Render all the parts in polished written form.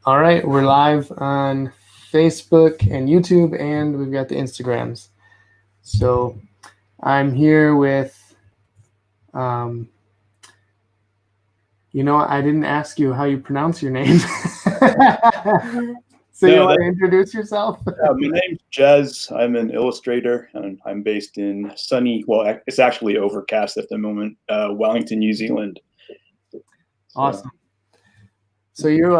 All right, we're live on Facebook and YouTube, and we've got the Instagrams. So I'm here with, um, I didn't ask you how you pronounce your name. So you No, want to introduce yourself? my name's Jez. I'm an illustrator, and I'm based in sunny. Well, it's actually overcast at the moment. Wellington, New Zealand. Awesome. So you're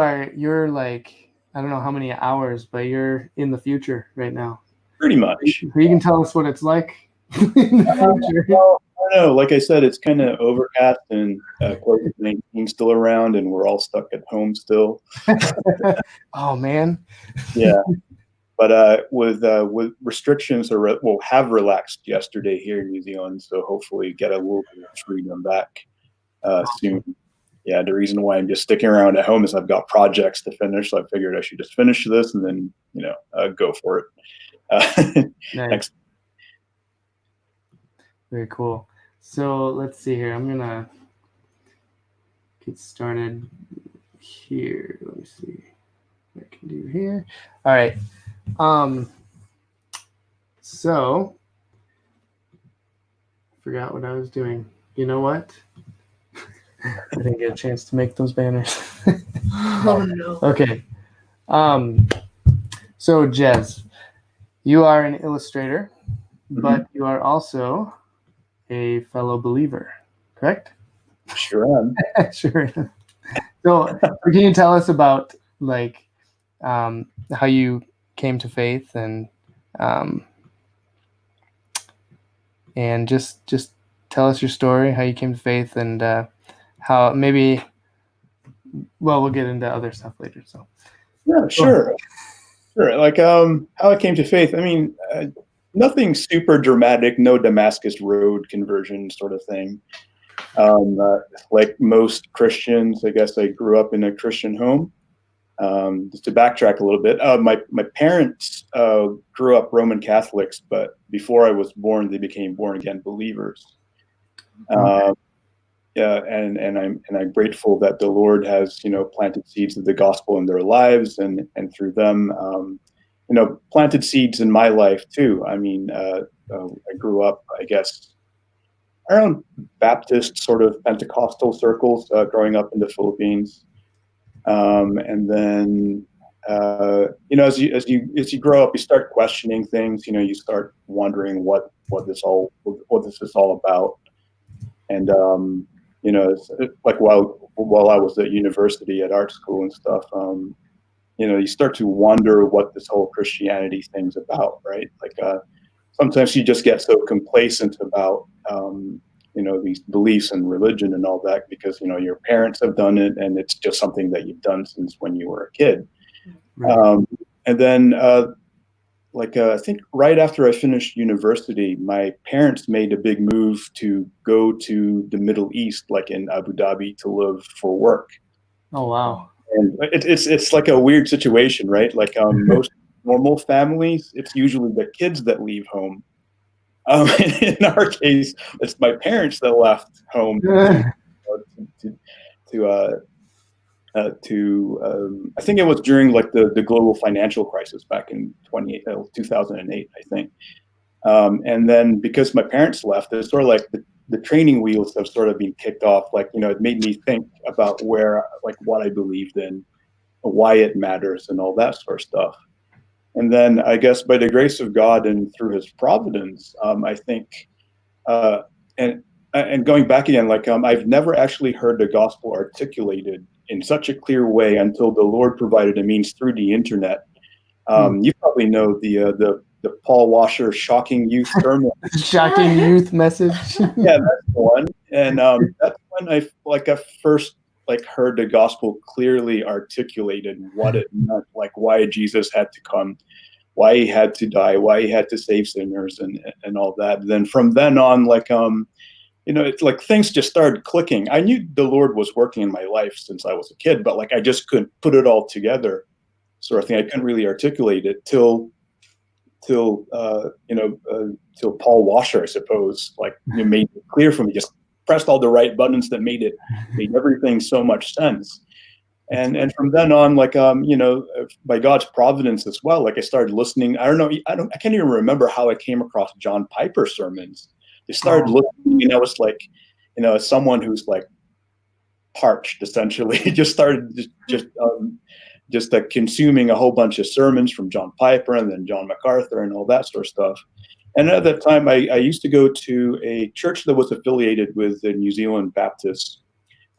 like, I don't know how many hours, but you're in the future right now. Pretty much. So you can tell us what it's like in the future. Well, I don't know. Like I said, it's kind of overcast, and COVID-19 still around, and we're all stuck at home still. Oh man. Yeah. But with restrictions have relaxed yesterday here in New Zealand, so hopefully get a little bit of freedom back soon. Yeah, the reason why I'm just sticking around at home is I've got projects to finish, so I figured I should just finish this and then go for it. Nice. Very cool. So let's see here. I'm gonna get started here. Let me see what I can do here. All right. So I forgot what I was doing. You know what? I didn't get a chance to make those banners. Oh no. Okay. So Jez, you are an illustrator, but you are also a fellow believer, correct? Sure am. Sure. So can you tell us about how you came to faith and just tell us your story, how you came to faith, and how maybe. Well, we'll get into other stuff later. So. Yeah, sure. Sure. Like how I came to faith. I mean, nothing super dramatic. No Damascus Road conversion sort of thing. Like most Christians, I guess I grew up in a Christian home. Just to backtrack a little bit, my parents grew up Roman Catholics, but before I was born, they became born again believers. Yeah, and I'm grateful that the Lord has planted seeds of the gospel in their lives, and through them, planted seeds in my life too. I mean, I grew up, I guess, around Baptist sort of Pentecostal circles growing up in the Philippines. And then, as you grow up, you start questioning things. You start wondering what this is all about. And it's like while I was at university at art school and stuff, you start to wonder what this whole Christianity thing's about, right? Like sometimes you just get so complacent about these beliefs and religion and all that because your parents have done it and it's just something that you've done since when you were a kid. Right. And then I think right after I finished university, my parents made a big move to go to the Middle East, like in Abu Dhabi, to live for work. Oh wow! And it's like a weird situation, right? Like most normal families, it's usually the kids that leave home. In our case, it's my parents that left home to I think it was during like the global financial crisis back in 2008, I think. And then because my parents left, it's sort of like the training wheels have sort of been kicked off. Like, it made me think about what I believed in, why it matters and all that sort of stuff. And then I guess by the grace of God and through his providence, I think, and going back again, I've never actually heard the gospel articulated in such a clear way until the Lord provided a means through the internet. You probably know the Paul Washer shocking youth sermon. Shocking youth message. Yeah, that's the one. And that's when I first heard the gospel clearly articulated, what it meant, like why Jesus had to come, why he had to die, why he had to save sinners, and all that. And then from then on, it's like things just started clicking. I knew the Lord was working in my life since I was a kid, but I just couldn't put it all together, sort of thing. I couldn't really articulate it till Paul Washer, I suppose, made it clear for me. Just pressed all the right buttons that made everything so much sense. And from then on, like by God's providence as well, like I started listening. I can't even remember how I came across John Piper sermons. I started listening, and I was like, as someone who's like parched, essentially, just started consuming a whole bunch of sermons from John Piper and then John MacArthur and all that sort of stuff. And at that time, I used to go to a church that was affiliated with the New Zealand Baptists,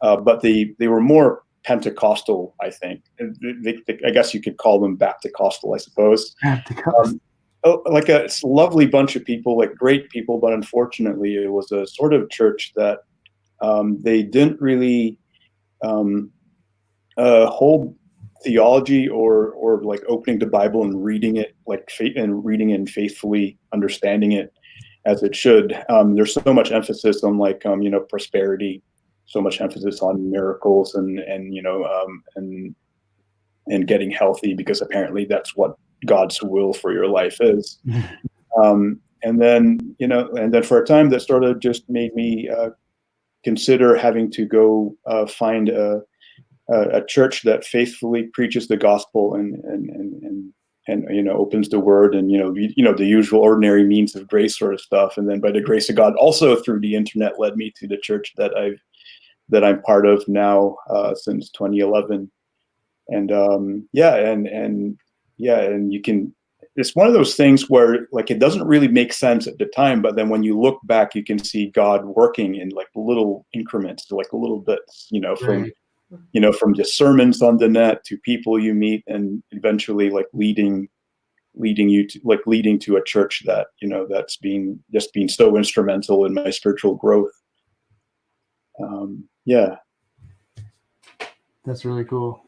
but they were more Pentecostal, I think. I guess you could call them Baptist-costal, I suppose. Like a lovely bunch of people, like great people, but unfortunately, it was a sort of church that they didn't really hold theology or like opening the Bible and reading it and faithfully understanding it as it should. There's so much emphasis on like prosperity, so much emphasis on miracles and getting healthy, because apparently that's what God's will for your life is. And then for a time that sort of just made me consider having to go find a church that faithfully preaches the gospel and opens the word and the usual ordinary means of grace sort of stuff. And then by the grace of God, also through the internet, led me to the church that I'm part of now since 2011. And you can. It's one of those things where like it doesn't really make sense at the time, but then when you look back, you can see God working in like little increments, like little bits, from just sermons on the net to people you meet, and eventually like leading to a church that that's been so instrumental in my spiritual growth. That's really cool.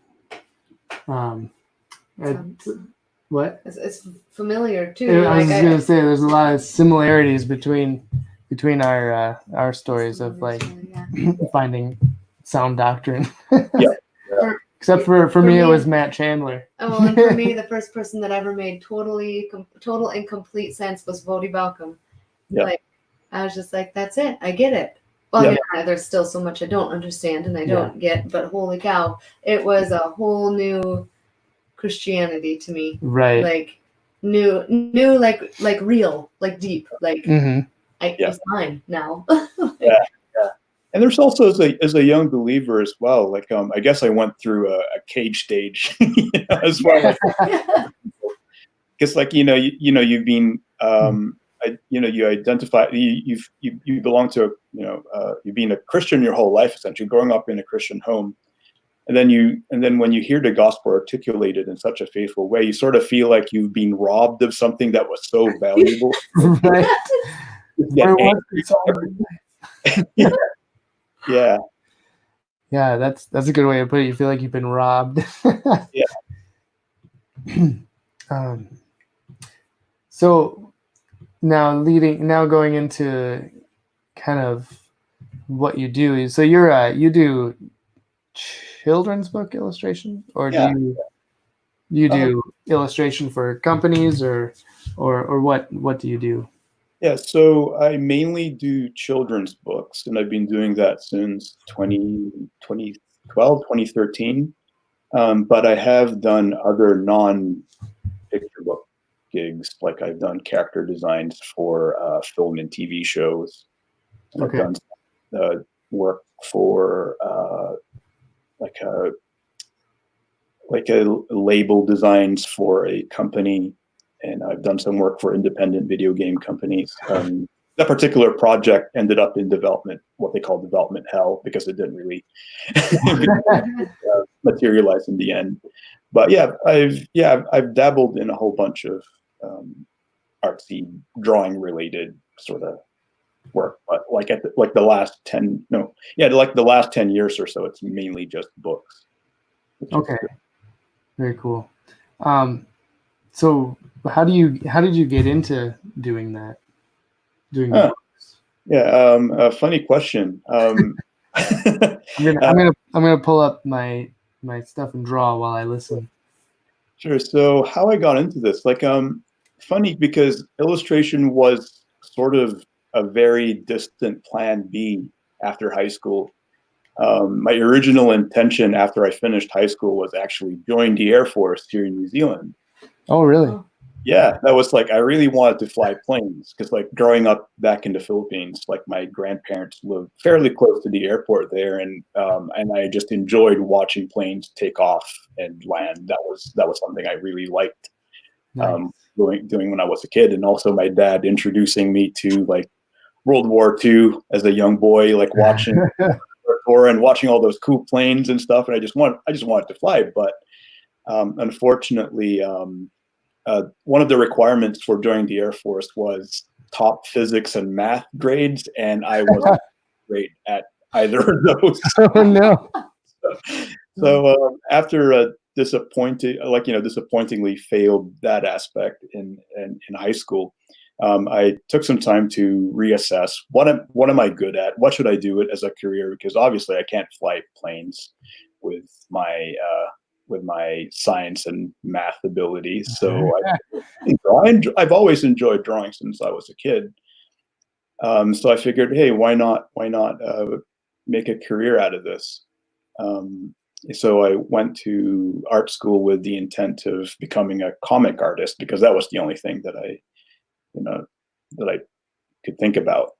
What? It's familiar too. I was just gonna say there's a lot of similarities between our stories of like finding sound doctrine. Except for me, it was Matt Chandler. Oh, and for me, the first person that ever made total and complete sense was Vodi Balcom. Yeah. Like, I was just like, that's it. I get it. Well, there's still so much I don't understand and I don't get, but holy cow, it was a whole new Christianity to me. Right. Like new, like real, like deep, like it's mine now. And there's also as a young believer as well, like I guess I went through a cage stage as well. Because like you've been you identify you belong to you've been a Christian your whole life, essentially growing up in a Christian home, and then when you hear the gospel articulated in such a faithful way, you sort of feel like you've been robbed of something that was so valuable. Right. Yeah, that's a good way to put it. You feel like you've been robbed. So now going into kind of what you do. So you do children's book illustration, or do you do illustration for companies, or what do you do? Yeah, so I mainly do children's books, and I've been doing that since 2012, 2013. But I have done other non-picture book gigs, like I've done character designs for film and TV shows. And I've done work for like a label designs for a company. And I've done some work for independent video game companies. That particular project ended up in what they call development hell, because it didn't really materialize in the end. But I've dabbled in a whole bunch of artsy drawing related sort of work. But the last 10 years or so, it's mainly just books. Okay, very cool. So how did you get into doing that? Books? Yeah, a funny question. I'm gonna pull up my stuff and draw while I listen. Sure. So how I got into this, funny, because illustration was sort of a very distant plan B after high school. My original intention after I finished high school was actually join the Air Force here in New Zealand. Oh, really? Oh. Yeah, that was like, I really wanted to fly planes because like growing up back in the Philippines, like my grandparents lived fairly close to the airport there, and I just enjoyed watching planes take off and land. That was something I really liked Nice. doing when I was a kid, and also my dad introducing me to like World War II as a young boy, like watching tour and watching all those cool planes and stuff, and I just wanted to fly, but unfortunately. One of the requirements for joining the Air Force was top physics and math grades, and I wasn't great at either of those. Oh, no. So after disappointingly failed that aspect in high school, I took some time to reassess what am I good at? What should I do it as a career? Because obviously I can't fly planes with my science and math abilities. So I've always enjoyed drawing since I was a kid. So I figured, hey, why not make a career out of this? So I went to art school with the intent of becoming a comic artist because that was the only thing that I could think about.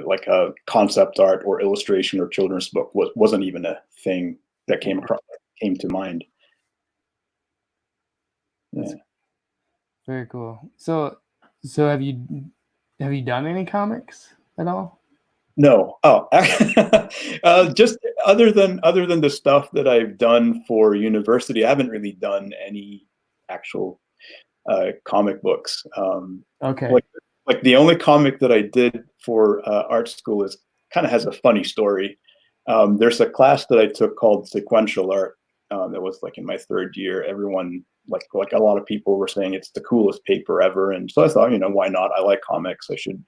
Like a concept art or illustration or children's book wasn't even a thing that came to mind. Yeah. Very cool. So have you done any comics at all? No. Oh, just other than the stuff that I've done for university, I haven't really done any actual comic books. Okay. Like the only comic that I did for art school is kind of has a funny story. There's a class that I took called sequential art. That was like in my third year. Everyone like a lot of people were saying it's the coolest paper ever, and so I thought, why not? I like comics. I should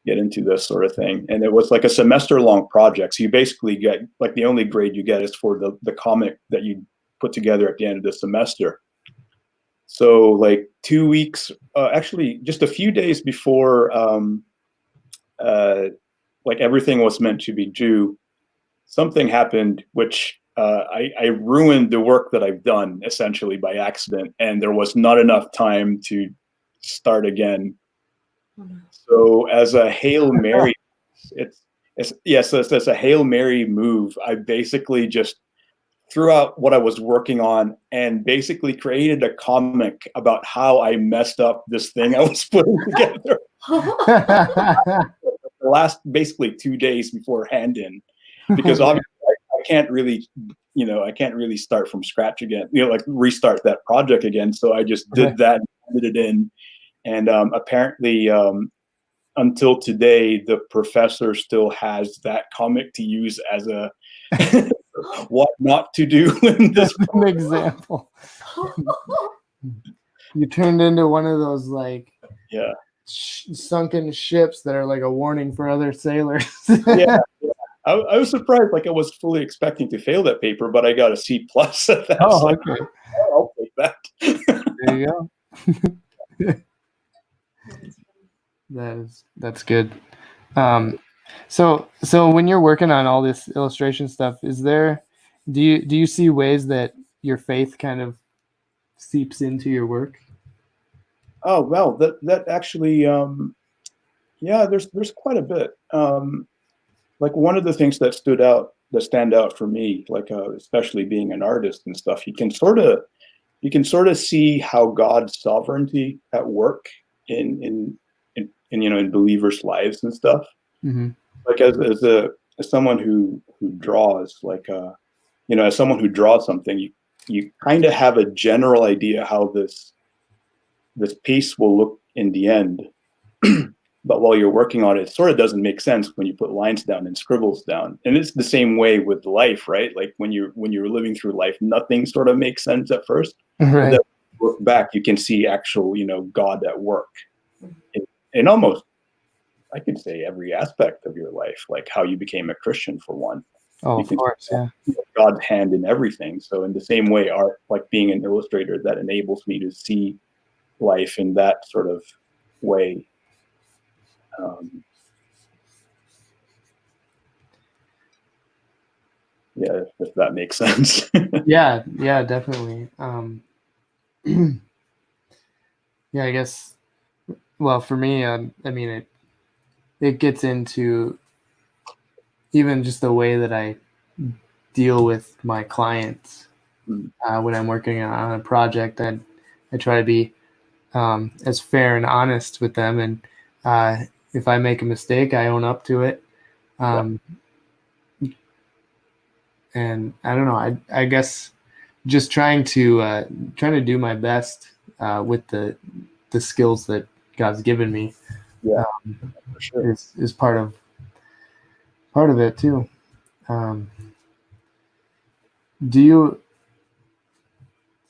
get into this sort of thing. And it was like a semester long project. So you basically get like the only grade you get is for the comic that you put together at the end of the semester. So like 2 weeks, actually just a few days before like everything was meant to be due, something happened which I ruined the work that I've done essentially by accident, and there was not enough time to start again. So as a Hail Mary, it's a Hail Mary move. I basically just threw out what I was working on and basically created a comic about how I messed up this thing I was putting together. The last basically 2 days before hand in, because obviously I can't really start from scratch again, like restart that project again. So I just did that, handed it in, and apparently until today, the professor still has that comic to use as a what not to do in this an example. You turned into one of those like sunken ships that are like a warning for other sailors. Yeah. I was surprised. Like I was fully expecting to fail that paper, but I got a C+ at that. Oh, okay. I'll take that. There you go. That's good. So when you're working on all this illustration stuff, do you see ways that your faith kind of seeps into your work? Oh well, that actually, there's quite a bit. Like one of the things that stand out for me, like especially being an artist and stuff, you can sort of see how God's sovereignty at work in believers' lives and stuff. Mm-hmm. Like as someone who draws, like as someone who draws something, you kind of have a general idea how this piece will look in the end. But while you're working on it, it sort of doesn't make sense when you put lines down and scribbles down. And it's the same way with life, right? Like when you're living through life, nothing sort of makes sense at first. Right. But then when you look back, you can see actual, God at work in almost, I could say, every aspect of your life, like how you became a Christian for one. Oh, of course, yeah. God's hand in everything. So in the same way, art, like being an illustrator, that enables me to see life in that sort of way. Yeah, if that makes sense. Yeah, definitely. Yeah, I guess. Well, for me, I mean, it gets into even just the way that I deal with my clients when I'm working on a project. I try to be as fair and honest with them, and if I make a mistake, I own up to it. And I don't know. I guess just trying to do my best with the skills that God's given me. Yeah, for sure. Is part of it too. Do you?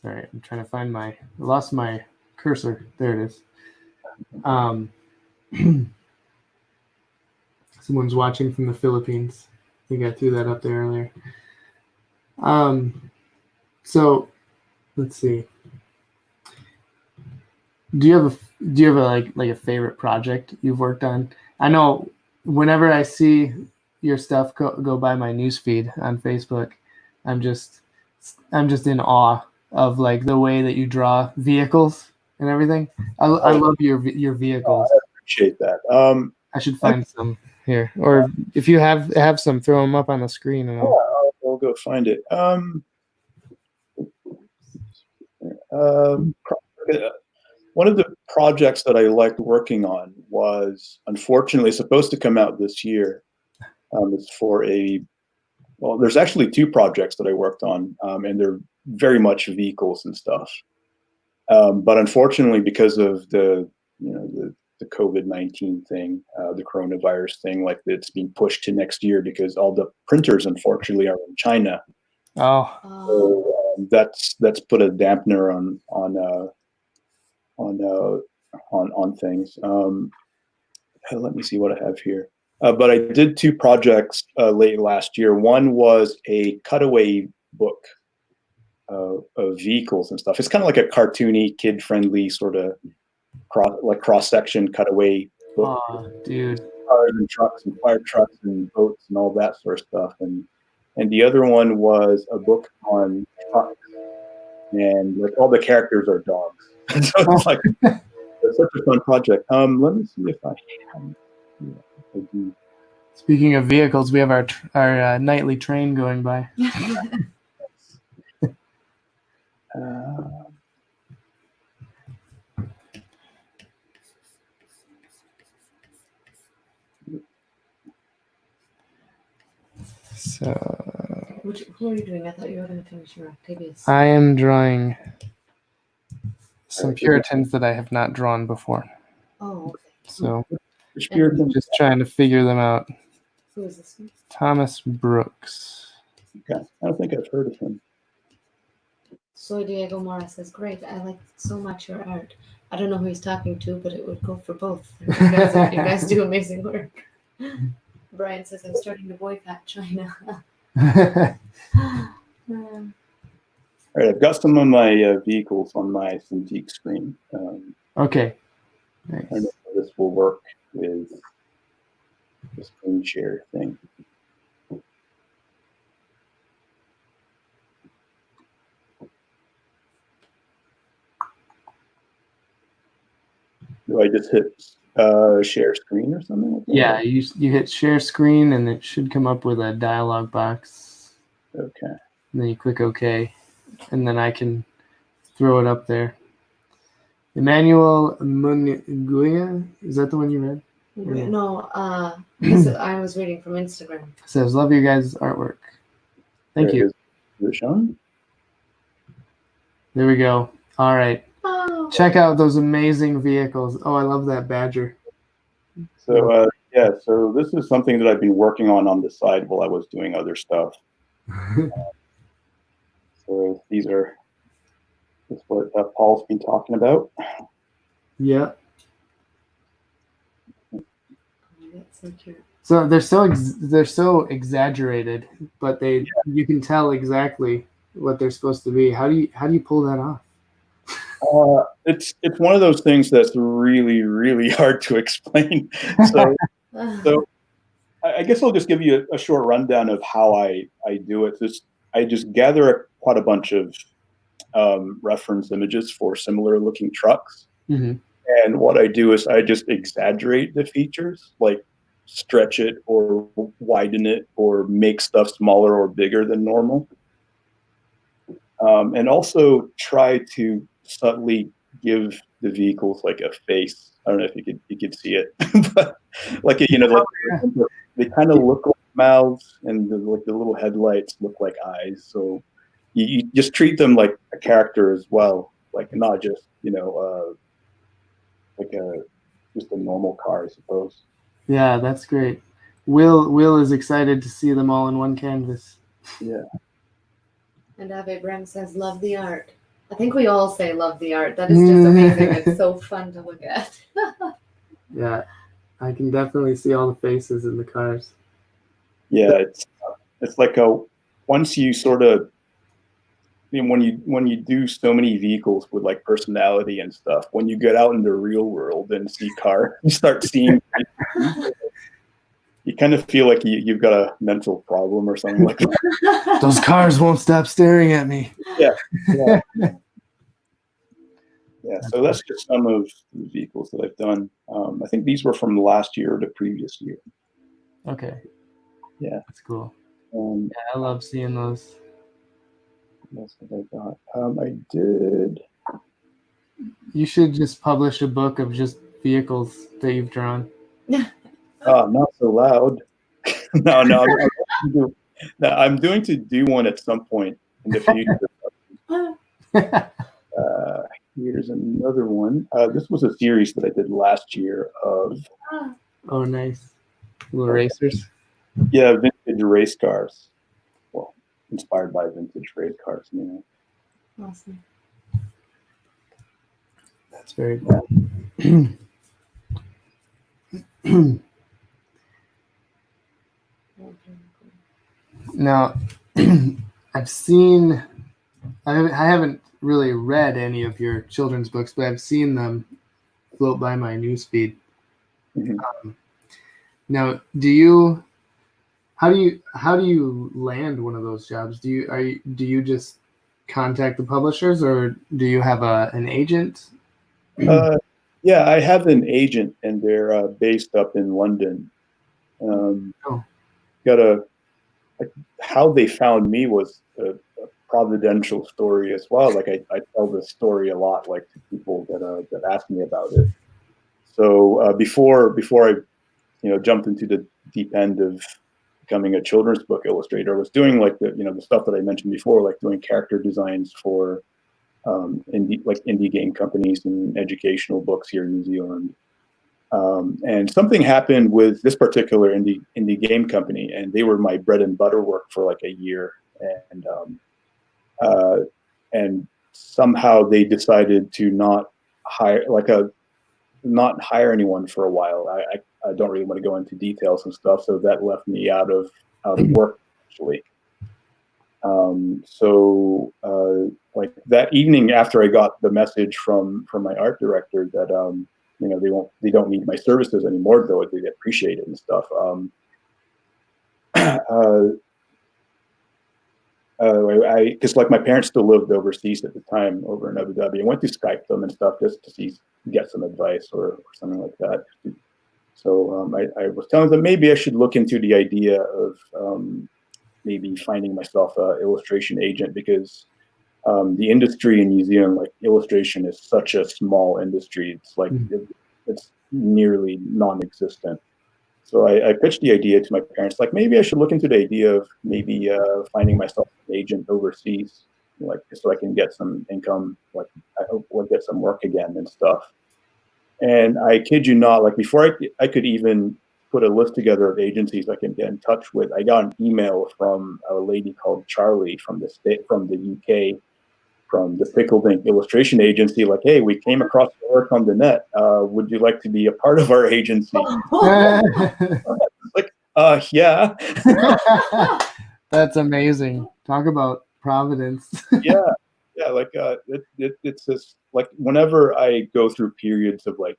Sorry, I'm trying to find I lost my cursor. There it is. Someone's watching from the Philippines. I think I threw that up there earlier. So let's see. Do you have a like a favorite project you've worked on? I know whenever I see your stuff go by my newsfeed on Facebook, I'm just in awe of like the way that you draw vehicles and everything. I love your vehicles. I appreciate that. I should find some here, or if you have some, throw them up on the screen, and I'll go find it. One of the projects that I liked working on was unfortunately supposed to come out this year. It's for there's actually two projects that I worked on, and they're very much vehicles and stuff. But unfortunately, because of the COVID-19 thing, the coronavirus thing, like it's being pushed to next year because all the printers, unfortunately, are in China. Oh, So that's put a dampener on things. Let me see what I have here. But I did two projects late last year. One was a cutaway book of vehicles and stuff. It's kind of like a cartoony, kid-friendly sort of cross-section cutaway book. oh, dude. Cars and trucks and fire trucks and boats and all that sort of stuff. And the other one was a book on trucks, and like all the characters are dogs. So it's like it's such a fun project. Let me see if I do. Speaking of vehicles, we have our nightly train going by. So, who are you doing? I thought you were going to finish your activities. I am drawing some Puritans that I have not drawn before. Oh, okay. So, just trying to figure them out. Who is this one? Thomas Brooks. Okay, I don't think I've heard of him. Soy Diego Mora says, "Great, I like so much your art. I don't know who he's talking to, but it would go for both. You guys do amazing work." Brian says, "I'm starting to boycott China." All right, I've got some of my vehicles on my Cintiq screen. Okay. Nice. I don't know if this will work with the screen share thing. Do I just hit share screen or something like that? Yeah, you hit share screen and it should come up with a dialog box. Okay. And then you click OK, and then I can throw it up there. Emmanuel Munguia, is that the one you read? No, I was reading from Instagram. It says, "Love your guys' artwork." Thank you. Is it shown? There we go. All right. Oh. Check out those amazing vehicles. Oh, I love that Badger. So so this is something that I've been working on the side while I was doing other stuff. So these are that's what Paul's been talking about. Yeah. That's so cute. So they're so exaggerated, but you can tell exactly what they're supposed to be. How do you pull that off? It's one of those things that's really, really hard to explain. So I guess I'll just give you a short rundown of how I do it. I just gather quite a bunch of reference images for similar looking trucks. Mm-hmm. And what I do is I just exaggerate the features, like stretch it or widen it or make stuff smaller or bigger than normal. And also try to subtly give the vehicles like a face. I don't know if you could see it, but like they kind of look like mouths, and like the little headlights look like eyes. So you just treat them like a character as well, like not just like just a normal car, I suppose. Yeah, that's great. Will is excited to see them all in one canvas. Yeah. And Ave Brem says, love the art. I think we all say love the art. That is just amazing. It's so fun to look at. Yeah, I can definitely see all the faces in the cars. Yeah, it's like once you sort of, when you do so many vehicles with like personality and stuff, when you get out in the real world and see cars, you start seeing you kind of feel like you've got a mental problem or something like that. Those cars won't stop staring at me. Yeah. So that's just some of the vehicles that I've done. I think these were from last year or the previous year. Okay. Yeah. That's cool. Yeah, I love seeing those. What else have I got? I did. You should just publish a book of just vehicles that you've drawn. Not so loud. No, I'm doing to do one at some point in the future. Here's another one. This was a series that I did last year of. Oh, nice. Little racers. Yeah, vintage race cars. Well, inspired by vintage race cars, Awesome. That's very cool. Now, I haven't really read any of your children's books, but I've seen them float by my newsfeed. Mm-hmm. Now, how do you land one of those jobs? Do you just contact the publishers, or do you have an agent? Yeah, I have an agent, and they're based up in London. How they found me was a providential story as well. Like I tell this story a lot, like to people that ask me about it. So before I jumped into the deep end of becoming a children's book illustrator, I was doing like the stuff that I mentioned before, like doing character designs for indie game companies and educational books here in New Zealand. And something happened with this particular indie game company, and they were my bread and butter work for like a year, and somehow they decided to not hire anyone for a while. I don't really want to go into details and stuff, so that left me out of work actually. Like that evening after I got the message from my art director that they don't need my services anymore, though they appreciate it and stuff. Because like my parents still lived overseas at the time over in Abu Dhabi. I went to Skype them and stuff just to get some advice or something like that. So I was telling them maybe I should look into the idea of maybe finding myself an illustration agent, because the industry in New Zealand, like illustration, is such a small industry. It's like it's nearly non-existent. So I pitched the idea to my parents, like maybe I should look into the idea of maybe finding myself an agent overseas, like so I can get some income, like I hope I'll get some work again and stuff. And I kid you not, like before I could even put a list together of agencies I can get in touch with, I got an email from a lady called Charlie from the UK, from the Pickled Ink Illustration Agency, like, hey, we came across your work on the net. Would you like to be a part of our agency? Like, yeah. That's amazing. Talk about providence. Yeah. Like, it's just like whenever I go through periods of like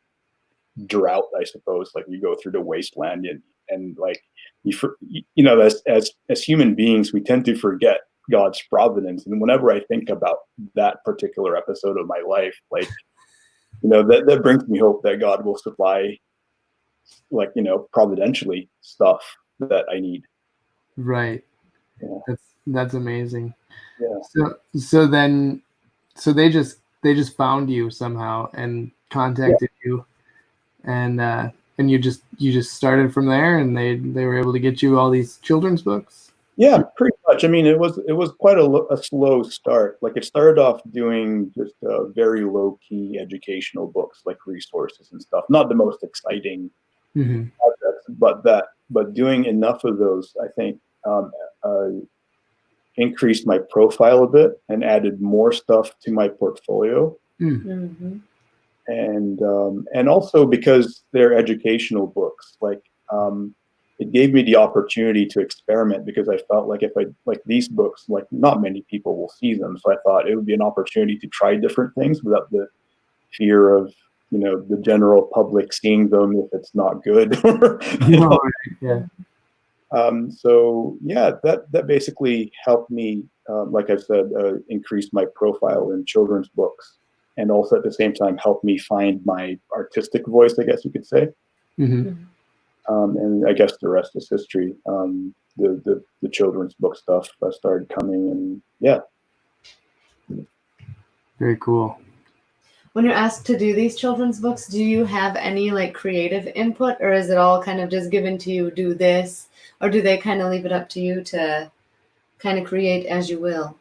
drought, I suppose, like you go through the wasteland and like as human beings, we tend to forget God's providence. And whenever I think about that particular episode of my life, like, that brings me hope that God will supply, like, providentially stuff that I need. Right. Yeah. That's amazing. Yeah. So they just found you somehow and contacted you, and you just started from there, and they were able to get you all these children's books. Yeah, pretty much. I mean, it was quite a slow start. Like, it started off doing just very low key educational books, like resources and stuff. Not the most exciting Mm-hmm. projects, but doing enough of those, I think, increased my profile a bit and added more stuff to my portfolio. Mm-hmm. And also because they're educational books, like, it gave me the opportunity to experiment, because I felt like if I like these books, like, not many people will see them. So I thought it would be an opportunity to try different things without the fear of, the general public seeing them if it's not good. Yeah. So yeah, that basically helped me, like I said, increase my profile in children's books, and also at the same time help me find my artistic voice, I guess you could say. Mm-hmm. And I guess the rest is history. The children's book stuff started coming, and yeah. Very cool. When you're asked to do these children's books, do you have any like creative input, or is it all kind of just given to you, do this, or do they kind of leave it up to you to kind of create as you will?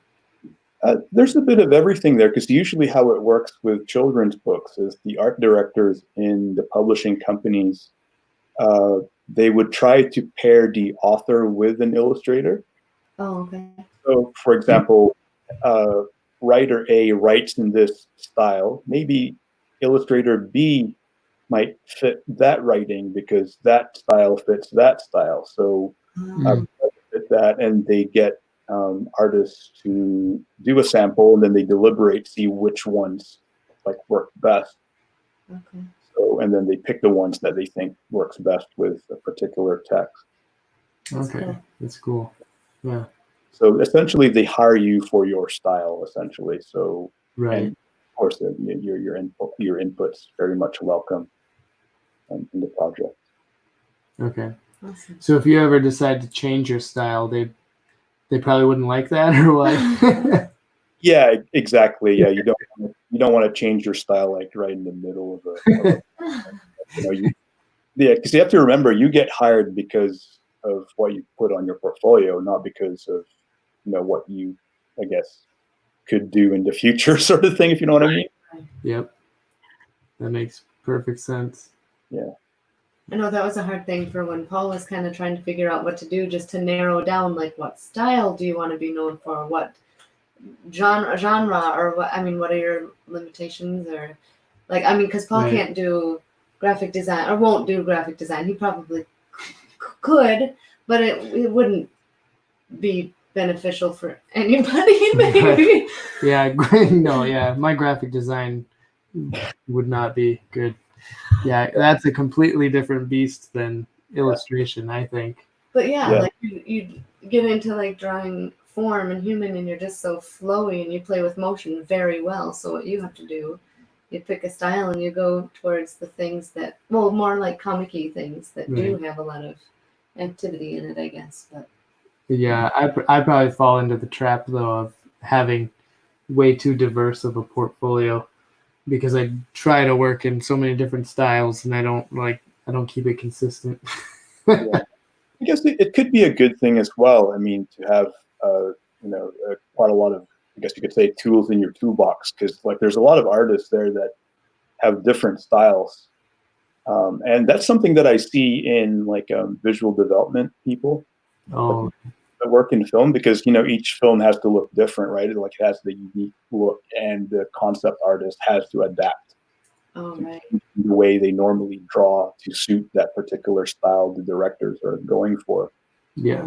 There's a bit of everything there, because usually how it works with children's books is the art directors in the publishing companies, they would try to pair the author with an illustrator. Oh, okay. So, for example, writer A writes in this style. Maybe illustrator B might fit that writing because that style fits that style. So fit that, and they get artists to do a sample, and then they deliberate, see which ones like work best. Okay. So, and then they pick the ones that they think works best with a particular text. Okay, that's cool. Yeah. So essentially, they hire you for your style, essentially. So, Right. And of course, your input's very much welcome in the project. Okay. Awesome. So if you ever decide to change your style, they probably wouldn't like that, or what? Yeah, exactly. Yeah, you don't want to change your style like right in the middle of because you have to remember, you get hired because of what you put on your portfolio, not because of what you, I guess, could do in the future, sort of thing, if you know what I mean. Yep, that makes perfect sense. Yeah, I know that was a hard thing for when Paul was kind of trying to figure out what to do, just to narrow down, like, what style do you want to be known for, what genre, or what are your limitations, or like, because Paul Right. can't do graphic design, or won't do graphic design. He probably could, but it wouldn't be beneficial for anybody, maybe. Yeah, no, yeah, my graphic design would not be good. Yeah, that's a completely different beast than illustration, I think. But yeah, like you get into like drawing form and human, and you're just so flowy, and you play with motion very well. So what you have to do, you pick a style and you go towards the things that, well, more like comic-y things that do have a lot of activity in it, I guess. But yeah, I probably fall into the trap though of having way too diverse of a portfolio, because I try to work in so many different styles, and I don't keep it consistent. yeah. I guess it could be a good thing as well. I mean, to have quite a lot of, I guess you could say, tools in your toolbox, because like there's a lot of artists there that have different styles, and that's something that I see in like visual development people Oh, that work in film, because each film has to look different, right? Like it has the unique look, and the concept artist has to adapt right. the way they normally draw to suit that particular style the directors are going for. yeah.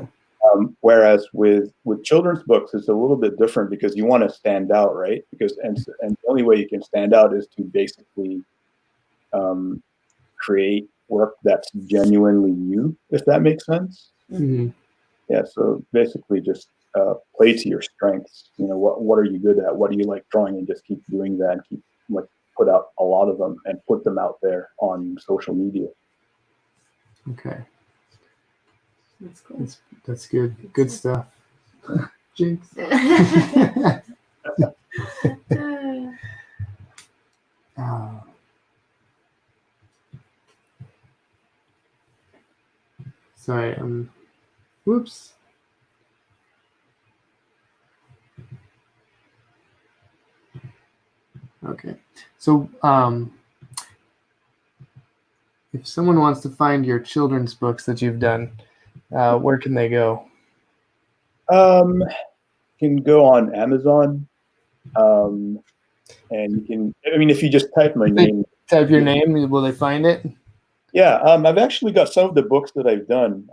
Whereas with children's books, it's a little bit different, because you want to stand out, right? Because and the only way you can stand out is to basically create work that's genuinely you, if that makes sense. Mhm. Yeah, so basically just play to your strengths. What are you good at? What do you like drawing, and just keep doing that, and keep like put out a lot of them and put them out there on social media. Okay. That's cool. That's good. Good stuff. Jinx. Oh. Sorry. Whoops. Okay. So, if someone wants to find your children's books that you've done, where can they go? Can go on Amazon, and you can. I mean, if you just type my name. Type your name. Will they find it? Yeah, I've actually got some of the books that I've done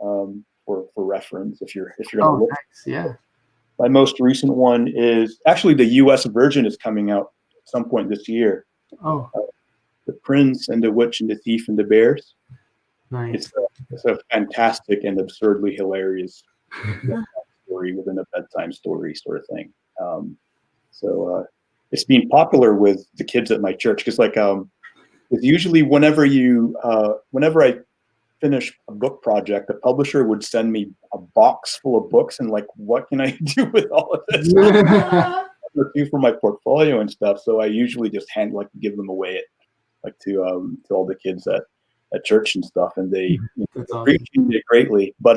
for reference. If you're gonna look. Nice. Yeah. My most recent one is actually the U.S. version is coming out at some point this year. Oh, The Prince and the Witch and the Thief and the Bears. nice. It's a fantastic and absurdly hilarious story within a bedtime story sort of thing. So it's been popular with the kids at my church because it's usually whenever I finish a book project, the publisher would send me a box full of books, and like, what can I do with all of this? Do for my portfolio and stuff. So I usually just give them away to all the kids at church and stuff, and they appreciate it greatly. But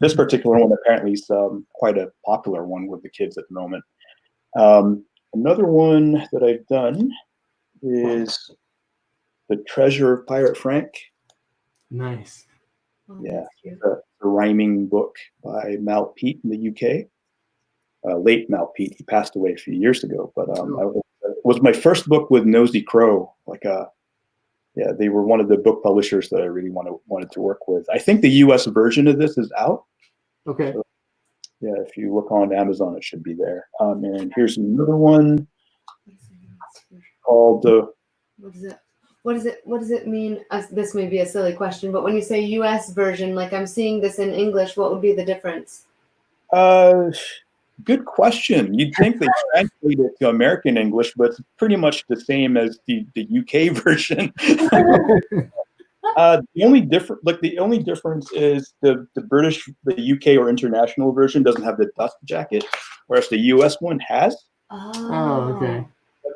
this particular one apparently is quite a popular one with the kids at the moment. Another one that I've done is The Treasure of Pirate Frank. Nice. Oh, Yeah, it's a rhyming book by Mal Pete in the UK. Late Mal Pete, he passed away a few years ago. But it was my first book with Nosy Crow. Yeah, they were one of the book publishers that I really wanted to work with. I think the U.S. version of this is out. Okay. So, yeah, if you look on Amazon, it should be there. And here's another one called What does it mean? This may be a silly question, but when you say U.S. version, like I'm seeing this in English, what would be the difference? Good question. You'd think they translate it to American English, but it's pretty much the same as the UK version. The only difference is the UK or international version doesn't have the dust jacket, whereas the US one has. Oh, okay.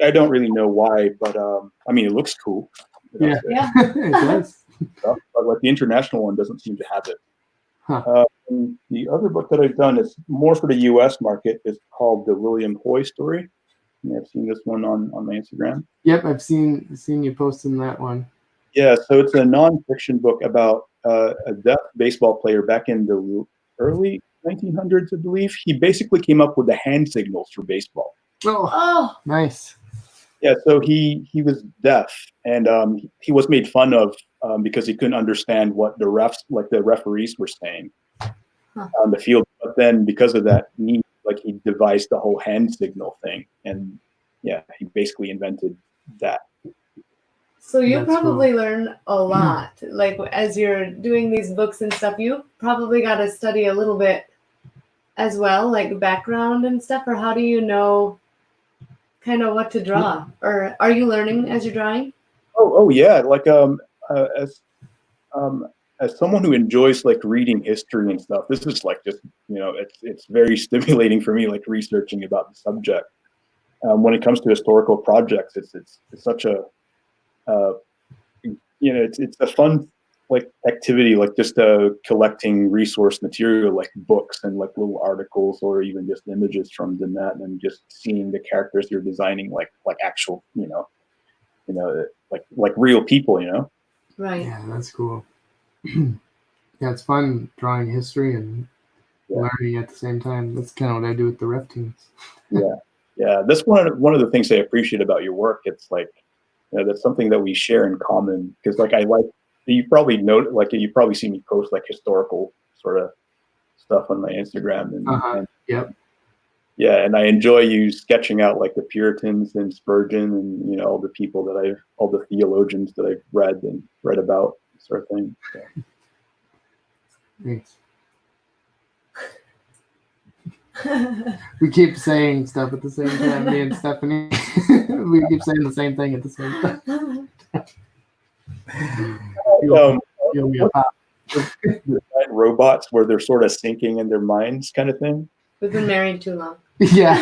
I don't really know why, but I mean, it looks cool. Yeah. It does. But the international one doesn't seem to have it. Huh. The other book that I've done is more for the U.S. market. Is called The William Hoy Story. You may have seen this one on my Instagram. Yep, I've seen you posting that one. Yeah, so it's a nonfiction book about a deaf baseball player back in the early 1900s, I believe. He basically came up with the hand signals for baseball. Oh, nice. Yeah, so he was deaf, and he was made fun of because he couldn't understand what the referees were saying on the field. But then because of that, he devised the whole hand signal thing, and yeah, he basically invented that. So you probably learn a lot, like as you're doing these books and stuff. You probably got to study a little bit as well, like background and stuff. Or how do you know kind of what to draw? Or are you learning as you're drawing? Oh yeah, as someone who enjoys reading history and stuff, this is it's very stimulating for me, researching about the subject. When it comes to historical projects, it's such a it's a fun activity, just collecting resource material like books and little articles or even just images from the net, and just seeing the characters you're designing like actual like real people. Right. Yeah, that's cool. Yeah, it's fun drawing history and learning at the same time. That's kind of what I do with the ref teams. Yeah. That's one of the things I appreciate about your work. It's that's something that we share in common, because you probably know, you probably see me post historical sort of stuff on my Instagram, and yep. Yeah, and I enjoy you sketching out the Puritans and Spurgeon and all the theologians that I've read about, sort of thing. So. Thanks. We keep saying stuff at the same time, me and Stephanie. We keep saying the same thing at the same time. You'll be a pop. The robots where they're sort of sinking in their minds kind of thing. We've been married too long. Yeah.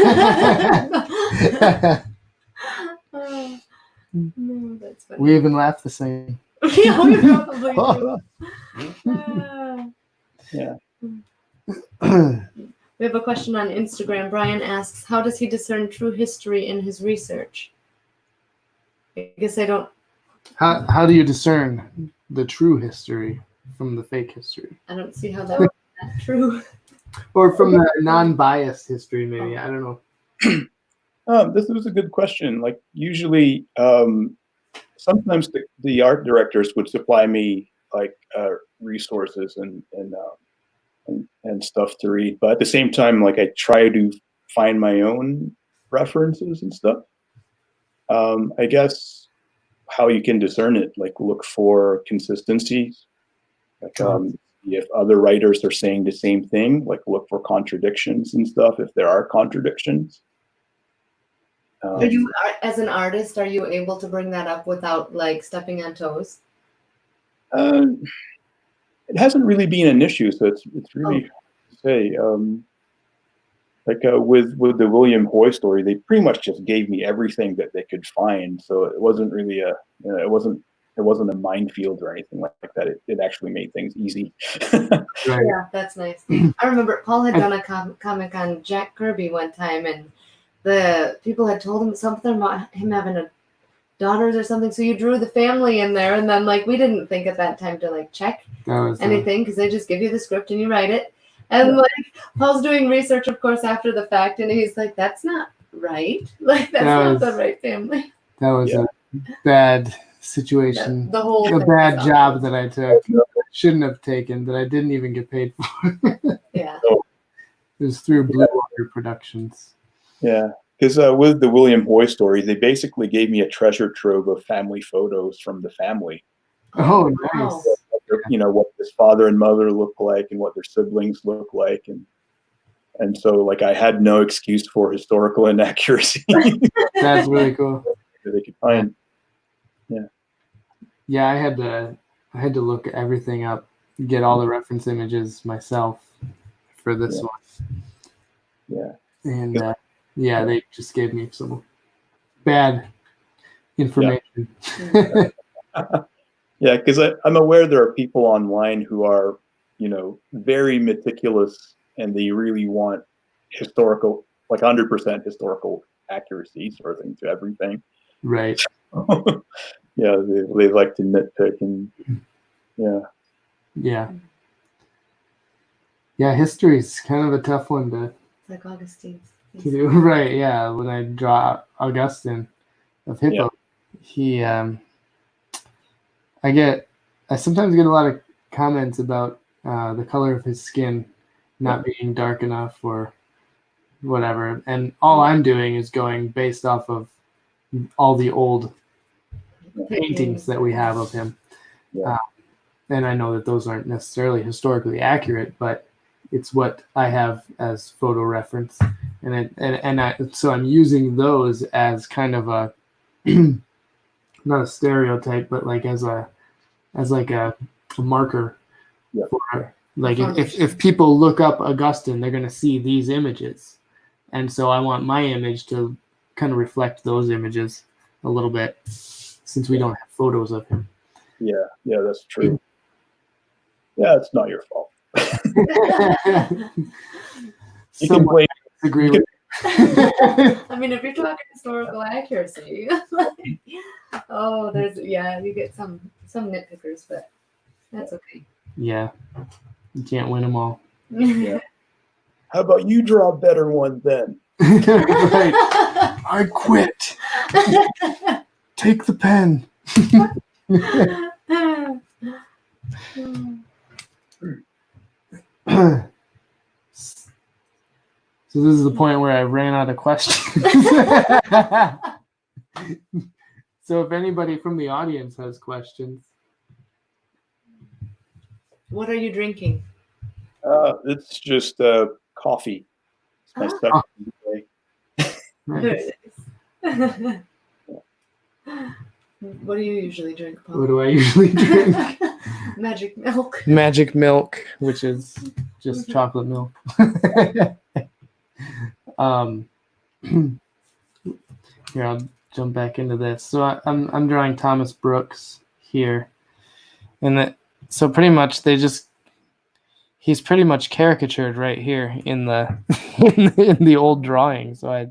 No, that's funny. We even laugh the same. Yeah, we probably do. Yeah. We have a question on Instagram. Brian asks, how does he discern true history in his research? I guess I don't. How do you discern the true history from the fake history? I don't see how that would be that true. Or from the non-biased history, maybe. I don't know. This was a good question. Like usually, sometimes the art directors would supply me like resources and stuff to read, but at the same time, like I try to find my own references and stuff. I guess how you can discern it, like look for consistencies, like if other writers are saying the same thing, like look for contradictions and stuff if there are contradictions. Are you, as an artist, are you able to bring that up without like stepping on toes? It hasn't really been an issue, so it's really hard to say. With the William Hoy story, they pretty much just gave me everything that they could find, so it wasn't really it wasn't a minefield or anything like that. It actually made things easy. Right. Yeah, that's nice. I remember Paul had done a comic on Jack Kirby one time, and the people had told him something about him having a daughters or something, so you drew the family in there, and then like we didn't think at that time to like check anything because they just give you the script and you write it. And like Paul's doing research, of course, after the fact, and he's like, "That's not right. Like that's not the right family." That was a bad situation. The whole a bad job that I took. Shouldn't have taken, that I didn't even get paid for. Yeah. It was through Blue Water Productions. Yeah, because with the William Hoy story, they basically gave me a treasure trove of family photos from the family. Oh, nice. Wow. You know, what his father and mother look like and what their siblings look like. And so, like, I had no excuse for historical inaccuracy. That's really cool. That they could find. Yeah. Yeah, I had to look everything up, get all the reference images myself for this one. Yeah. And they just gave me some bad information. Yeah, because I'm aware there are people online who are, you know, very meticulous and they really want historical, like 100% historical accuracy sort of thing to everything. Right. Yeah, they like to nitpick and Yeah. Yeah, history is kind of a tough one to Like Augustine's. to do. Right, yeah. When I draw Augustine of Hippo, he I sometimes get a lot of comments about the color of his skin not being dark enough or whatever. And all I'm doing is going based off of all the old paintings that we have of him. Yeah. And I know that those aren't necessarily historically accurate, but it's what I have as photo reference. So I'm using those as kind of a not a stereotype, but like as a marker for, like, if people look up Augustine, they're going to see these images, and so I want my image to kind of reflect those images a little bit, since we don't have photos of him. Yeah, that's true. Yeah, it's not your fault. You can blame. Agree with. I mean, if you're talking historical accuracy, you get some nitpickers, but that's okay. Yeah, you can't win them all. Yeah. How about you draw a better one then? Right. I quit. Take the pen. So this is the point where I ran out of questions. So if anybody from the audience has questions. What are you drinking? It's just coffee. It's my Ah. second day. Nice. Very nice. What do you usually drink, Paul? What do I usually drink? Magic milk. Magic milk, which is just chocolate milk. Here, I'll jump back into this. So I'm drawing Thomas Brooks here, and so pretty much he's pretty much caricatured right here in the in the old drawing. So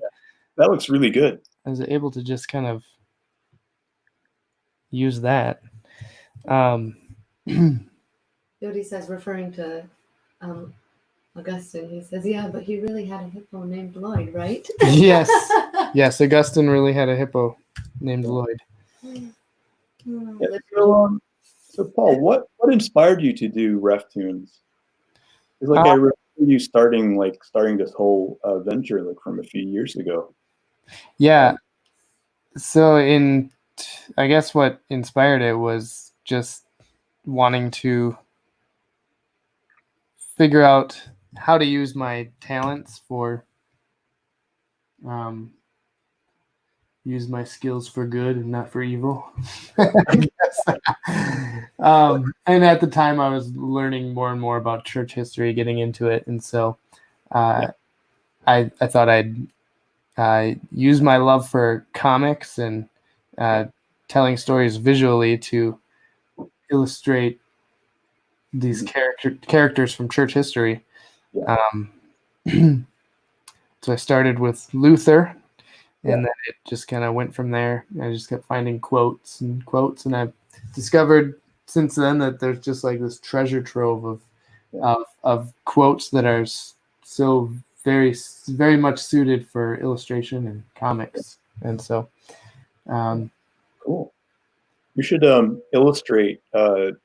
That looks really good. I was able to just kind of use that. Yodi says, referring to Augustine, he says, yeah, but he really had a hippo named Lloyd, right? Yes. Yes, Augustine really had a hippo named Lloyd. Yeah, so Paul, what inspired you to do RefTunes? It's like I remember you starting this whole venture like from a few years ago. Yeah. So I guess what inspired it was just wanting to figure out how to use my talents for use my skills for good and not for evil. I guess. And at the time I was learning more and more about church history, getting into it, and so I thought I'd use my love for comics and telling stories visually to illustrate these characters from church history. Yeah. So I started with Luther, and then it just kind of went from there. I just kept finding quotes, and I've discovered since then that there's just like this treasure trove of quotes that are so very, very much suited for illustration and comics. And so cool. You should illustrate the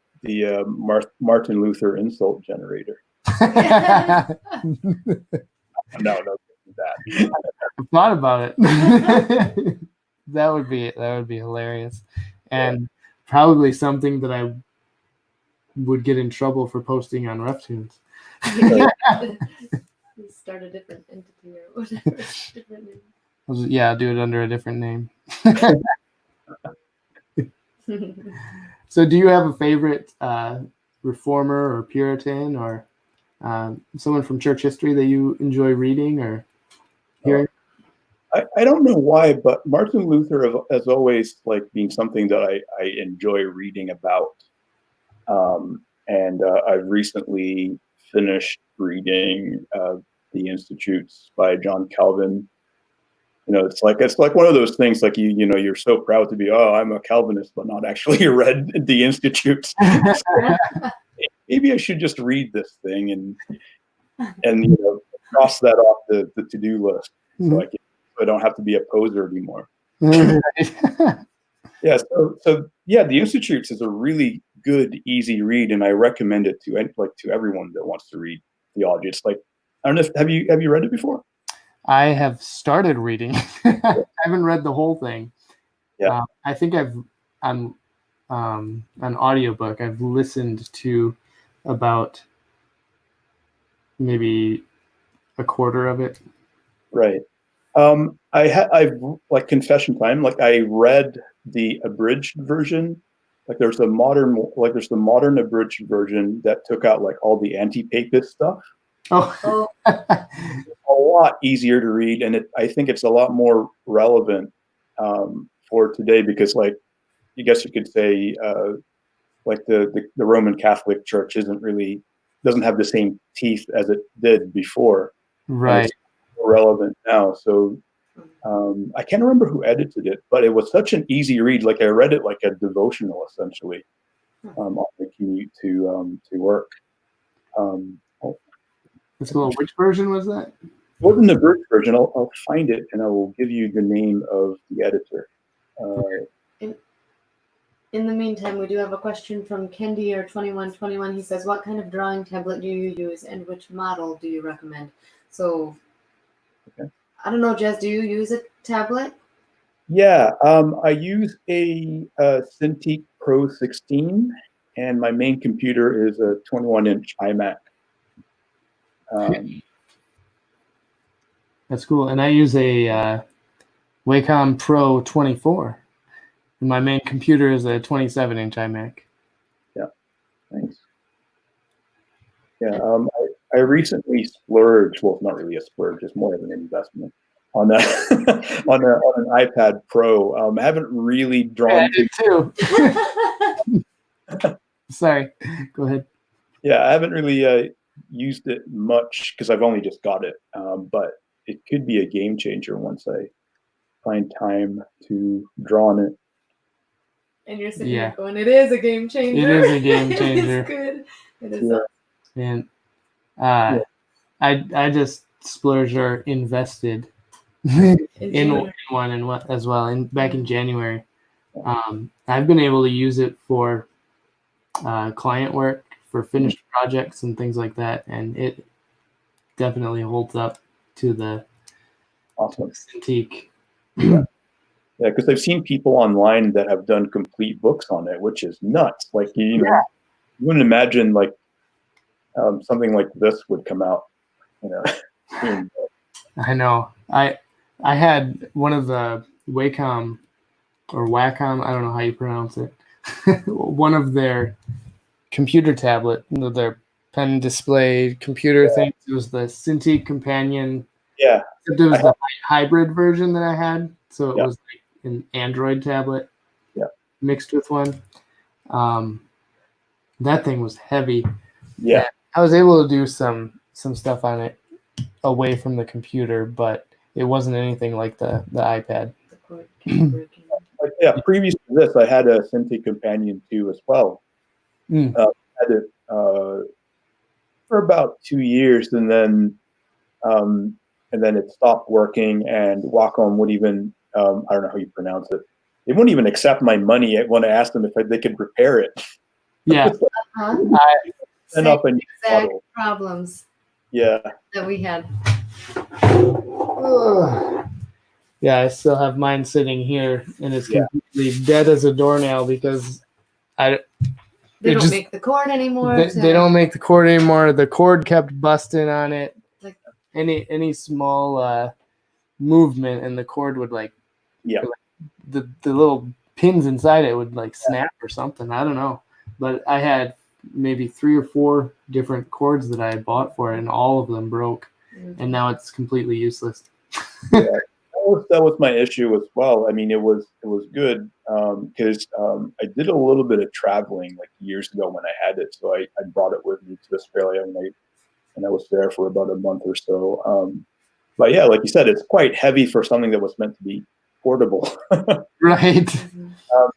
Martin Luther insult generator. No, that. I thought about it. That would be hilarious, and probably something that I would get in trouble for posting on RefTunes. Start a different entity or whatever. Different name. Yeah, do it under a different name. So do you have a favorite reformer or Puritan or someone from church history that you enjoy reading or hearing? I don't know why, but Martin Luther has always been something that I enjoy reading about. And I've recently finished reading The Institutes by John Calvin. It's like one of those things you're so proud to be, I'm a Calvinist, but not actually read The Institutes. Maybe I should just read this thing and cross that off the to-do list, so I don't have to be a poser anymore. Yeah, so The Institutes is a really good, easy read, and I recommend it to everyone that wants to read theology. It's I don't know have you read it before? I have started reading. I haven't read the whole thing. Yeah. I think on an audiobook I've listened to about maybe a quarter of it. Right. I've confession time. I read the abridged version. There's the modern abridged version that took out all the anti-papist stuff. Oh. A lot easier to read, and I think it's a lot more relevant for today because, I guess you could say, the Roman Catholic Church doesn't have the same teeth as it did before. Right. It's more relevant now. So I can't remember who edited it, but it was such an easy read. I read it like a devotional, essentially, on the commute to work. That's cool. Which version was that? It wasn't the abridged version. I'll find it and I will give you the name of the editor. In the meantime, we do have a question from Kendi or 2121. He says, what kind of drawing tablet do you use and which model do you recommend? So, okay. I don't know, Jez, do you use a tablet? Yeah, I use a Cintiq Pro 16, and my main computer is a 21-inch iMac. That's cool. And I use a Wacom Pro 24. And my main computer is a 27-inch iMac. Thanks. Yeah, I recently splurged. Well, not really a splurge; it's more of an investment on a on an iPad Pro. I haven't really drawn I did too. Sorry, go ahead. Yeah, I haven't really used it much because I've only just got it. But it could be a game changer once I find time to draw on it. And you're sitting there going, it is a game changer. It is a game changer. It's good. It is awesome. And I just splurged or invested in one as well. And back in January, I've been able to use it for client work, for finished projects and things like that, and it definitely holds up to the Cintiq. Yeah, because I've seen people online that have done complete books on it, which is nuts. Like you wouldn't imagine like something like this would come out. Soon. I know. I had one of the Wacom or Wacom, I don't know how you pronounce it. One of their computer tablet, their pen display computer things. It was the Cintiq Companion. Yeah. Except it was the hybrid version that I had. So it was like an Android tablet mixed with one. That thing was heavy. Yeah. And I was able to do some stuff on it away from the computer, but it wasn't anything like the iPad. Previous to this, I had a Cintiq Companion 2 as well. I had it for about 2 years, and then it stopped working. And Wacom would even I don't know how you pronounce it. They wouldn't even accept my money when I asked them if they could repair it. Yeah. Same exact problems. Yeah. That we had. Yeah, I still have mine sitting here, and it's completely dead as a doornail because they don't make the cord anymore. They don't make the cord anymore. The cord kept busting on it. Like any small movement, and the cord would like the little pins inside it would like snap or something. I don't know, but I had maybe 3 or 4 different cords that I had bought for it, and all of them broke, and now it's completely useless. That was my issue as well. I mean, it was good because I did a little bit of traveling like years ago when I had it, so I brought it with me to Australia, and I was there for about a month or so. But yeah, like you said, it's quite heavy for something that was meant to be portable. Right.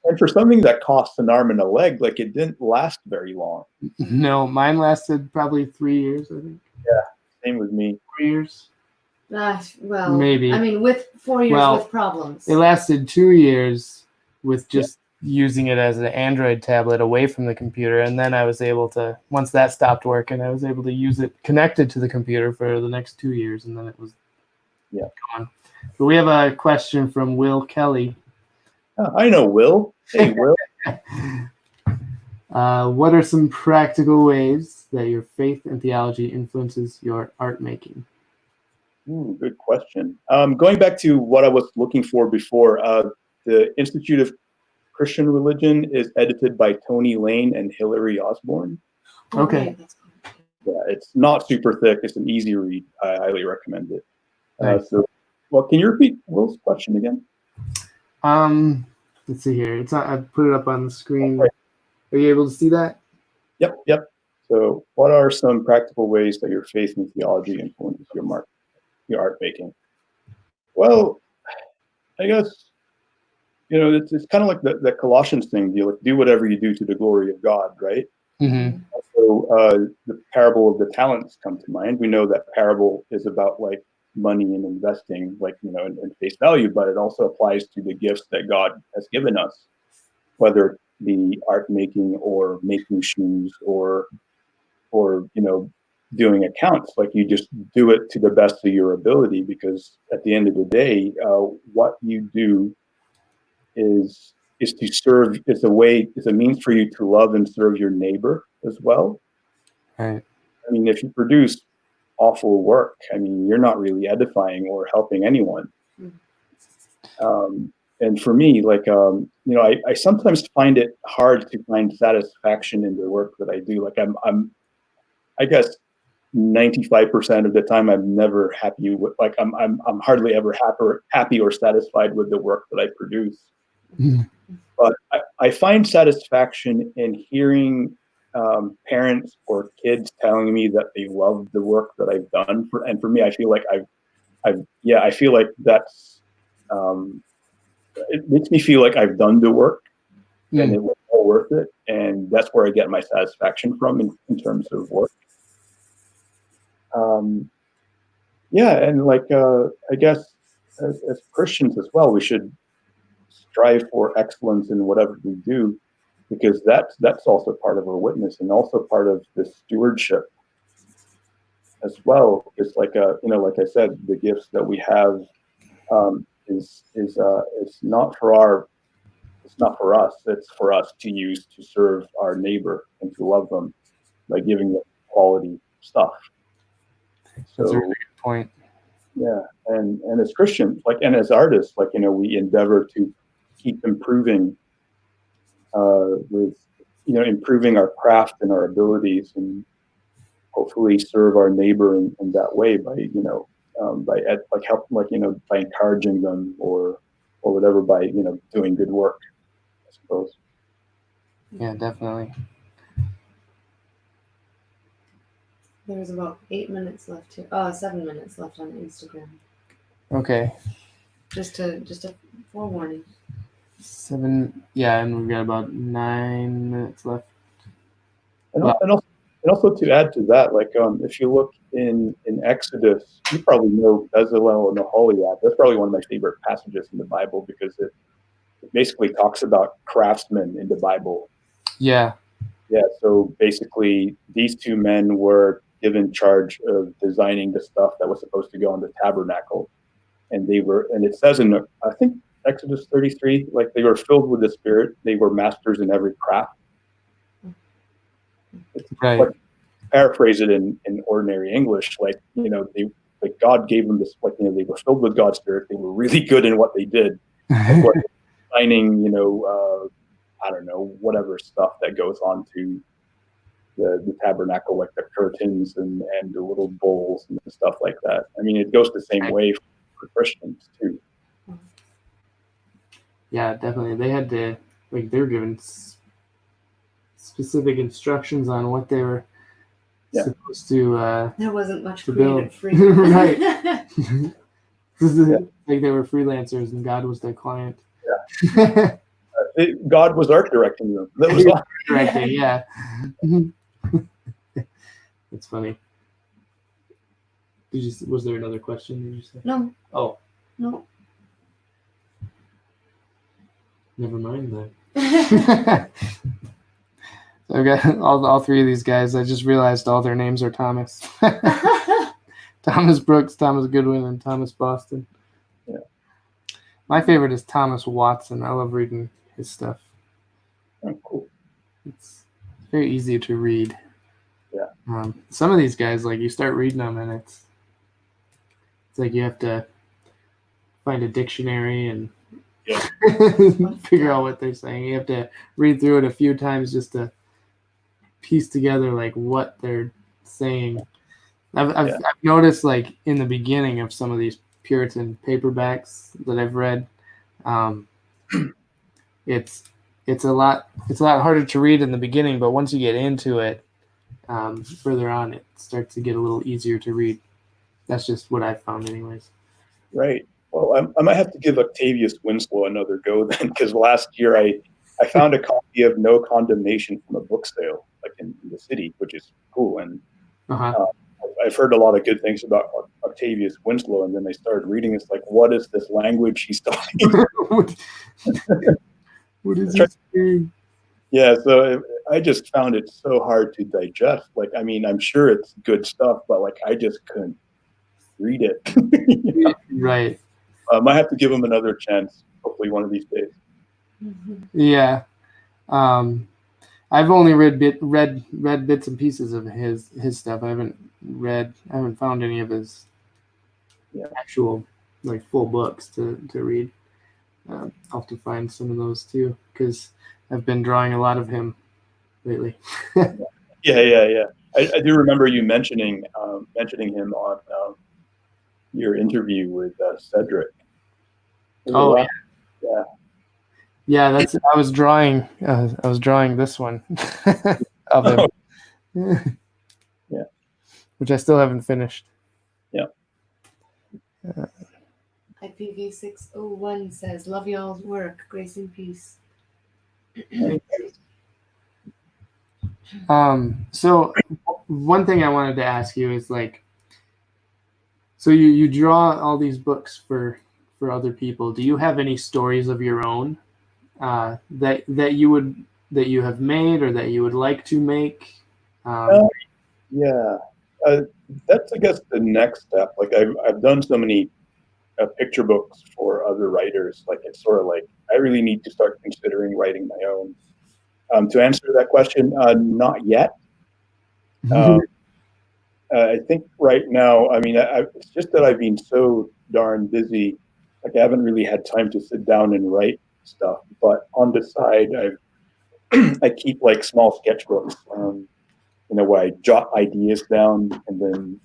And for something that costs an arm and a leg, like it didn't last very long. No, mine lasted probably 3 years, I think. Yeah, same with me. 4 years. Well, maybe. I mean, with 4 years with problems. It lasted 2 years with just using it as an Android tablet away from the computer, and then I was able to, once that stopped working, I was able to use it connected to the computer for the next 2 years, and then it was gone. But we have a question from Will Kelly. I know Will. Hey, Will. What are some practical ways that your faith and theology influences your art making? Good question. Going back to what I was looking for before, the Institute of Christian Religion is edited by Tony Lane and Hillary Osborne. Okay. Yeah, it's not super thick. It's an easy read. I highly recommend it. Nice. Can you repeat Will's question again? Let's see here. I put it up on the screen. Right. Are you able to see that? Yep. So, what are some practical ways that your faith and theology influences your art making? Well, I guess it's kind of like the Colossians thing. Do whatever you do to the glory of God, right? Mm-hmm. So the parable of the talents come to mind. We know that parable is about like money and investing, like in face value, but it also applies to the gifts that God has given us, whether it be art making or making shoes or doing accounts. Like you just do it to the best of your ability, because at the end of the day, what you do is to serve. It's a means for you to love and serve your neighbor as well. Right. I mean, if you produce awful work. I mean, you're not really edifying or helping anyone. And for me, like, I sometimes find it hard to find satisfaction in the work that I do. Like I guess 95% of the time I'm never happy with, like, I'm hardly ever happy or satisfied with the work that I produce. But I find satisfaction in hearing parents or kids telling me that they love the work that I've done. And for me, I feel like I feel like that's, it makes me feel like I've done the work and it was all worth it. And that's where I get my satisfaction from in terms of work. And like, I guess as Christians as well, we should strive for excellence in whatever we do, because that's also part of our witness and also part of the stewardship as well. It's like, like I said, the gifts that we have is not for it's not for us. It's for us to use to serve our neighbor and to love them by giving them quality stuff. That's a really good point. Yeah, and as Christians, like, and as artists, like, we endeavor to keep improving with improving our craft and our abilities, and hopefully serve our neighbor in that way by by encouraging them or whatever, by doing good work, I suppose. Yeah, definitely. There's about 8 minutes left here. 7 minutes left on Instagram. Okay. Just a forewarning. 7. Yeah, and we've got about 9 minutes left. And also to add to that, like, if you look in Exodus, you probably know Bezalel and Aholiab. That's probably one of my favorite passages in the Bible, because it basically talks about craftsmen in the Bible. Yeah. Yeah. So basically, these two men were given charge of designing the stuff that was supposed to go on the tabernacle, and it says in, I think, Exodus 33, like, they were filled with the Spirit. They were masters in every craft. Right. Like, paraphrase it in ordinary English, like, God gave them this, like, they were filled with God's Spirit. They were really good in what they did. Like, what designing, I don't know, whatever stuff that goes on to the tabernacle, like the curtains and the little bowls and stuff like that. I mean, it goes the same way for Christians too. Yeah, definitely. They had to, like, they were given specific instructions on what they were supposed to. There wasn't much to creative build. freedom. Right. Like, they were freelancers and God was their client. Yeah. God was art directing them. That was all. Directing, yeah. That's funny. Was there another question? Did you say? No. Oh. No. Never mind then. So I've got all three of these guys. I just realized all their names are Thomas. Thomas Brooks, Thomas Goodwin, and Thomas Boston. Yeah. My favorite is Thomas Watson. I love reading his stuff. Oh, cool. It's very easy to read. Yeah. Some of these guys, like, you start reading them and it's like you have to find a dictionary and figure out what they're saying. You have to read through it a few times just to piece together, like, what they're saying. I've noticed, like, in the beginning of some of these Puritan paperbacks that I've read, it's a lot harder to read in the beginning, but once you get into it, further on, it starts to get a little easier to read. That's just what I've found, anyways. Right. Well, I might have to give Octavius Winslow another go then, because last year I found a copy of No Condemnation from a book sale, like in the city, which is cool. And I've heard a lot of good things about Octavius Winslow, and then I started reading. It's like, what is this language he's talking? What is this saying? Yeah, so I just found it so hard to digest. Like, I mean, I'm sure it's good stuff, but, like, I just couldn't read it. Right. I might have to give him another chance, hopefully one of these days. Yeah. I've only read bits and pieces of his stuff. I haven't found any of his actual like full books to read. I'll have to find some of those too, because I've been drawing a lot of him lately. Yeah. I do remember you mentioning him on your interview with Cedric. Oh yeah. Yeah, that's. I was drawing this one of him. Yeah. Which I still haven't finished. Yeah. IPv601 says, "Love y'all's work. Grace and peace." So one thing I wanted to ask you is like, so you draw all these books for other people. Do you have any stories of your own that you have made or that you would like to make? Yeah, that's I guess the next step. Like I've done so many picture books for other writers. Like it's sort of like I really need to start considering writing my own. To answer that question, not yet. I think right now, I mean, it's just that I've been so darn busy. Like I haven't really had time to sit down and write stuff. But on the side, I keep like small sketchbooks. Where I jot ideas down and then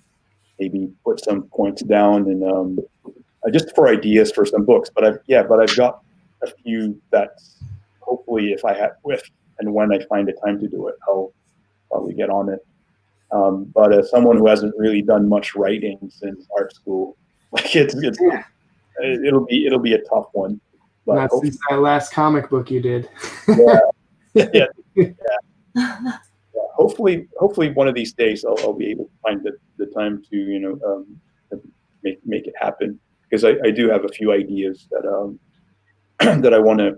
maybe put some points down and just for ideas for some books. But I've got a few that hopefully if and when I find the time to do it, I'll probably get on it. But as someone who hasn't really done much writing since art school, like it'll be a tough one. But not since that last comic book you did. Yeah. Hopefully one of these days I'll be able to find the time to make it happen, because I do have a few ideas that that I want to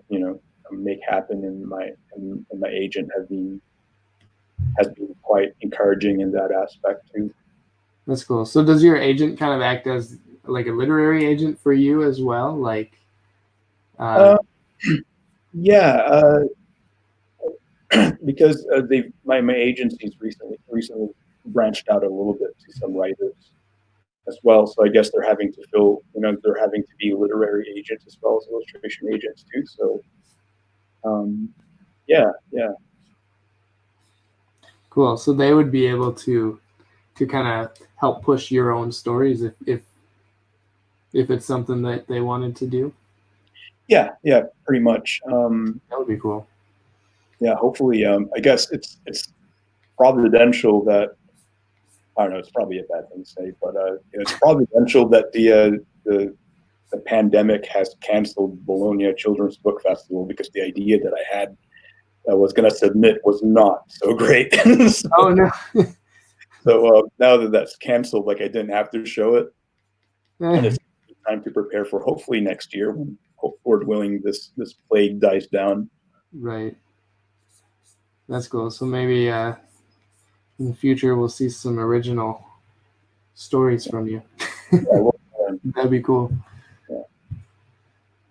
make happen, and my agent has been quite encouraging in that aspect too. That's cool. So does your agent kind of act as like a literary agent for you as well? Like, yeah, because my agency's recently branched out a little bit to some writers as well. So I guess they're having to be literary agents as well as illustration agents too. So, yeah. Cool. So they would be able to kind of help push your own stories if it's something that they wanted to do. Yeah, pretty much. That would be cool. Yeah, hopefully. I guess it's providential that, I don't know. It's probably a bad thing to say, but it's providential that the pandemic has canceled Bologna Children's Book Festival, because the idea that I had was going to submit was not so great. Oh no! So now that that's canceled, like I didn't have to show it, and it's time to prepare for hopefully next year when, Lord willing, this plague dies down. Right. That's cool. So maybe in the future we'll see some original stories from you. That'd be cool. Yeah.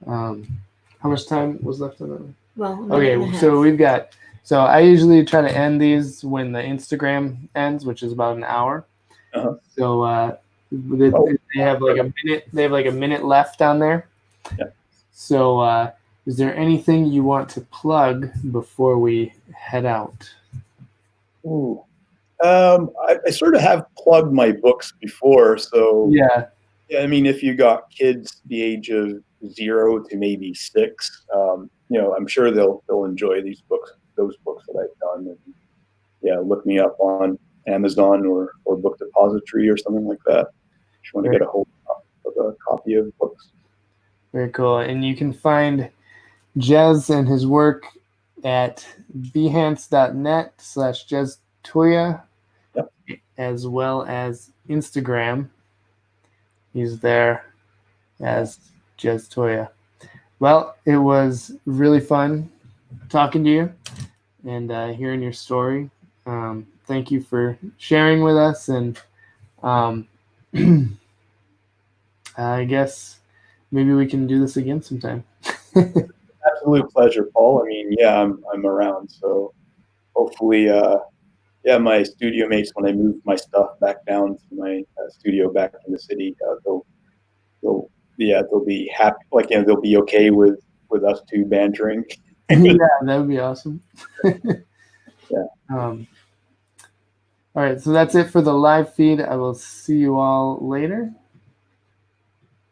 How much time was left on that? Well, okay, so we've got. So I usually try to end these when the Instagram ends, which is about an hour. Uh-huh. So they have like a minute. They have like a minute left on there. Yeah. So is there anything you want to plug before we head out? Ooh. I sort of have plugged my books before, so yeah. I mean, if you got kids the age of 0 to maybe 6, I'm sure they'll enjoy those books that I've done. And yeah, look me up on Amazon or Book Depository or something like that if you want to get a hold of a copy of books. Very cool. And you can find Jez and his work at behance.net/JezTuya, yep, as well as Instagram. He's there as Jez Tuya. Well, it was really fun talking to you and hearing your story. Thank you for sharing with us, and I guess maybe we can do this again sometime. Absolute pleasure, Paul. I mean, yeah, I'm around, so hopefully, yeah, my studio mates, when I move my stuff back down to my studio back in the city, they'll be happy. Like, they'll be okay with us two bantering. Yeah, that would be awesome. Yeah. All right, so that's it for the live feed. I will see you all later.